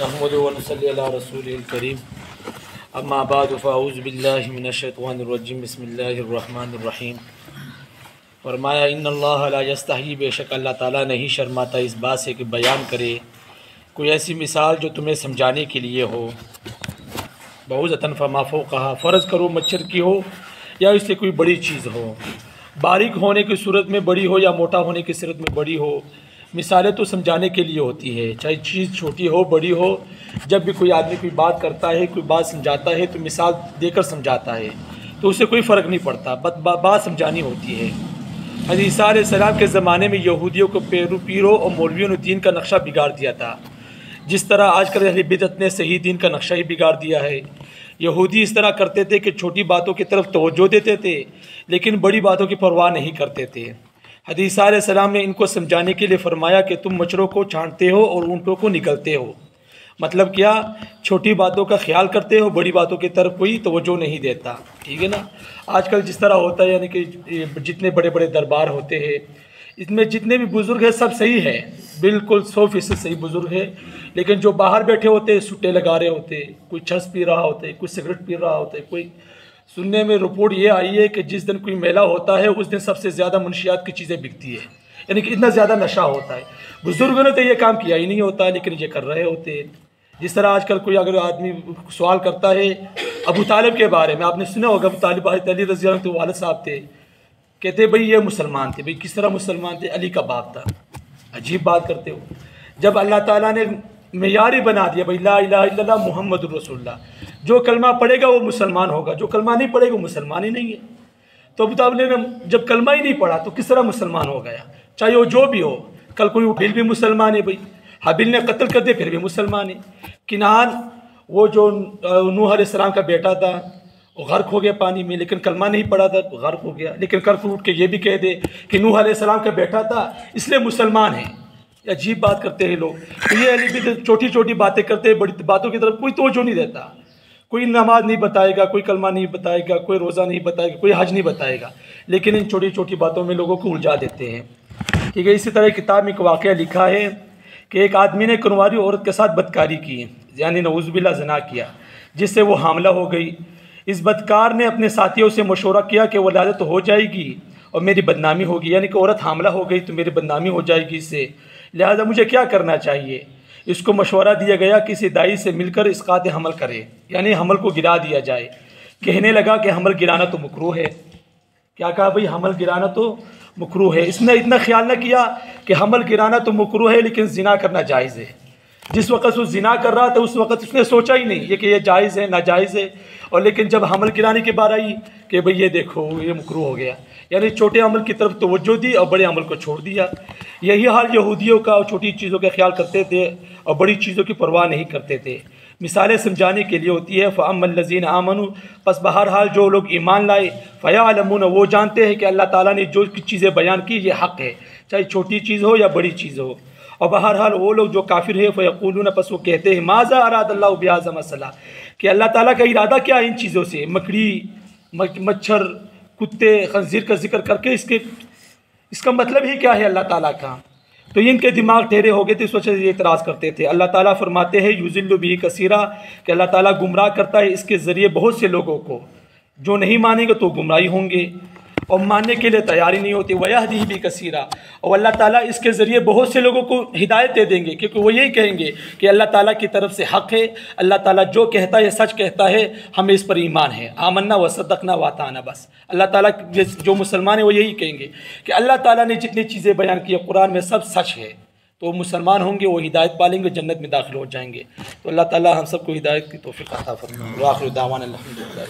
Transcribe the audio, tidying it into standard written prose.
نحمدہ و نصلی علی رسولہ الکریم اما بعد فاعوذ باللہ من الشیطان الرجیم بسم اللہ الرحمن الرحیم۔ فرمایا ان اللہ لا یستحیی، بے شک اللہ تعالیٰ نہیں شرماتا اس بات سے کہ بیان کرے کوئی ایسی مثال جو تمہیں سمجھانے کے لیے ہو۔ بعوضۃ فما فوقہا، فرض کرو مچھر کی ہو یا اس سے کوئی بڑی چیز ہو، باریک ہونے کی صورت میں بڑی ہو یا موٹا ہونے کی صورت میں بڑی ہو۔ مثالیں تو سمجھانے کے لیے ہوتی ہے، چاہے چیز چھوٹی ہو بڑی ہو۔ جب بھی کوئی آدمی کوئی بات کرتا ہے، کوئی بات سمجھاتا ہے تو مثال دے کر سمجھاتا ہے، تو اسے کوئی فرق نہیں پڑتا، بات سمجھانی ہوتی ہے۔ حضرت عیسیٰ علیہ السلام کے زمانے میں یہودیوں کو پیروں اور مولویوں نے دین کا نقشہ بگاڑ دیا تھا، جس طرح آج کل اہل بدعت نے صحیح دین کا نقشہ ہی بگاڑ دیا ہے۔ یہودی اس طرح کرتے تھے کہ چھوٹی باتوں کی طرف توجہ دیتے تھے لیکن بڑی باتوں کی پرواہ نہیں کرتے تھے۔ حضرت عیسیٰ علیہ السلام نے ان کو سمجھانے کے لیے فرمایا کہ تم مچھروں کو چھانٹتے ہو اور اونٹوں کو نگلتے ہو، مطلب کیا؟ چھوٹی باتوں کا خیال کرتے ہو، بڑی باتوں کی طرف کوئی توجہ نہیں دیتا، ٹھیک ہے نا۔ آج کل جس طرح ہوتا ہے، یعنی کہ جتنے بڑے بڑے دربار ہوتے ہیں، اس میں جتنے بھی بزرگ ہیں سب صحیح ہے، بالکل 100% صحیح بزرگ ہے، لیکن جو باہر بیٹھے ہوتے ہیں سٹے لگا رہے ہوتے، کوئی چرس پی رہا ہوتا ہے، کوئی سگریٹ پی رہا ہوتا ہے، کوئی سننے میں رپورٹ یہ آئی ہے کہ جس دن کوئی میلہ ہوتا ہے اس دن سب سے زیادہ منشیات کی چیزیں بکتی ہے، یعنی کہ اتنا زیادہ نشہ ہوتا ہے۔ بزرگوں نے تو یہ کام کیا ہی نہیں ہوتا لیکن یہ کر رہے ہوتے ہیں۔ جس طرح آج کل کوئی اگر آدمی سوال کرتا ہے ابو طالب کے بارے میں، آپ نے سنا ہوگا، ابو طالب حضرت علی رضی اللہ عنہ کے والد صاحب تھے، کہتے بھئی یہ مسلمان تھے۔ بھئی کس طرح مسلمان تھے؟ علی کا باپ تھا۔ عجیب بات کرتے ہو، جب اللہ تعالیٰ نے معیاری بنا دیا بھئی لا الہ الا اللہ محمد الرسول اللہ، جو کلمہ پڑھے گا وہ مسلمان ہوگا، جو کلمہ نہیں پڑھے گا وہ مسلمان ہی نہیں ہے۔ تو ابو طالب نے جب کلمہ ہی نہیں پڑھا تو کس طرح مسلمان ہو گیا؟ چاہے وہ جو بھی ہو، کل کوئی حابیل بھی مسلمان ہے، بھئی حابیل نے قتل کر دیا پھر بھی مسلمان ہے۔ کنعان وہ جو نوح علیہ السلام کا بیٹا تھا، وہ غرق ہو گیا پانی میں، لیکن کلمہ نہیں پڑھا تھا، غرق ہو گیا، لیکن کل کو اٹھ کے یہ بھی کہہ دے کہ نوح علیہ السلام کا بیٹا تھا اس لیے مسلمان ہے۔ عجیب بات کرتے ہیں لوگ، تو یہ اہل بدعت چھوٹی چھوٹی باتیں کرتے ہیں، بڑی باتوں کی طرف کوئی توجہ نہیں دیتا۔ کوئی نماز نہیں بتائے گا، کوئی کلمہ نہیں بتائے گا، کوئی روزہ نہیں بتائے گا، کوئی حج نہیں بتائے گا، لیکن ان چھوٹی چھوٹی باتوں میں لوگوں کو الجھا دیتے ہیں، ٹھیک ہے۔ اسی طرح کتاب میں ایک واقعہ لکھا ہے کہ ایک آدمی نے کنواری عورت کے ساتھ بدکاری کی، یعنی نعوذ باللہ زنا کیا، جس سے وہ حاملہ ہو گئی۔ اس بدکار نے اپنے ساتھیوں سے مشورہ کیا کہ ولادت ہو جائے گی اور میری بدنامی ہوگی، یعنی کہ عورت حاملہ ہو گئی تو میری بدنامی ہو جائے گی اس سے، لہذا مجھے کیا کرنا چاہیے؟ اس کو مشورہ دیا گیا کسی دائی سے مل کر اسقاط حمل کرے، یعنی حمل کو گرا دیا جائے۔ کہنے لگا کہ حمل گرانا تو مکروہ ہے۔ کیا کہا بھئی؟ حمل گرانا تو مکروہ ہے۔ اس نے اتنا خیال نہ کیا کہ حمل گرانا تو مکروہ ہے لیکن زنا کرنا جائز ہے۔ جس وقت وہ زنا کر رہا تھا اس وقت اس نے سوچا ہی نہیں کہ یہ جائز ہے ناجائز ہے، اور لیکن جب حمل گرانے کی بار آئی کہ بھئی یہ دیکھو یہ مکروہ ہو گیا، یعنی چھوٹے عمل کی طرف توجہ دی اور بڑے عمل کو چھوڑ دیا۔ یہی حال یہودیوں کا، چھوٹی چیزوں کا خیال کرتے تھے اور بڑی چیزوں کی پرواہ نہیں کرتے تھے۔ مثالیں سمجھانے کے لیے ہوتی ہے۔ فَأَمَّا الَّذِينَ آمَنُوا، پس بہرحال جو لوگ ایمان لائے، فَيَعْلَمُونَ، وہ جانتے ہیں کہ اللہ تعالیٰ نے جو چیزیں بیان کی یہ حق ہے، چاہے چھوٹی چیز ہو یا بڑی چیز ہو۔ اور بہرحال وہ لوگ جو کافر ہیں، فَيَقُولُونَ، پس وہ کہتے ہیں، مَاذَا أَرَادَ اللَّهُ بِهَذَا مَثَلًا، کہ اللہ تعالیٰ کا ارادہ کیا ہے ان چیزوں سے، مکڑی، مچھر، کتے، خنزیر کا ذکر کر کے اس کا مطلب ہی کیا ہے اللہ تعالیٰ کا؟ تو ان کے دماغ ٹھہرے ہو گئے تھے، اس وجہ سے یہ اعتراض کرتے تھے۔ اللہ تعالیٰ فرماتے ہیں یُضِلُّ بِهِ کثیرا، کہ اللہ تعالیٰ گمراہ کرتا ہے اس کے ذریعے بہت سے لوگوں کو، جو نہیں مانیں گے تو گمراہی ہوں گے اور ماننے کے لیے تیار ہی نہیں ہوتے۔ وَيَهْدِي بِهِ کثیرا، اور اللہ تعالیٰ اس کے ذریعے بہت سے لوگوں کو ہدایت دے دیں گے، کیونکہ وہ یہی کہیں گے کہ اللہ تعالیٰ کی طرف سے حق ہے، اللہ تعالیٰ جو کہتا ہے سچ کہتا ہے، ہمیں اس پر ایمان ہے، آمنا وصدقنا واتانا، بس اللہ تعالیٰ جو مسلمان ہیں وہ یہی کہیں گے کہ اللہ تعالیٰ نے جتنی چیزیں بیان کی ہے قرآن میں سب سچ ہے، تو مسلمان ہوں گے، وہ ہدایت پالیں گے، جنت میں داخل ہو جائیں گے۔ تو اللہ تعالیٰ ہم سب کو ہدایت کی توفیق عطا فرمائے۔ وآخر دعوانا الحمدللہ۔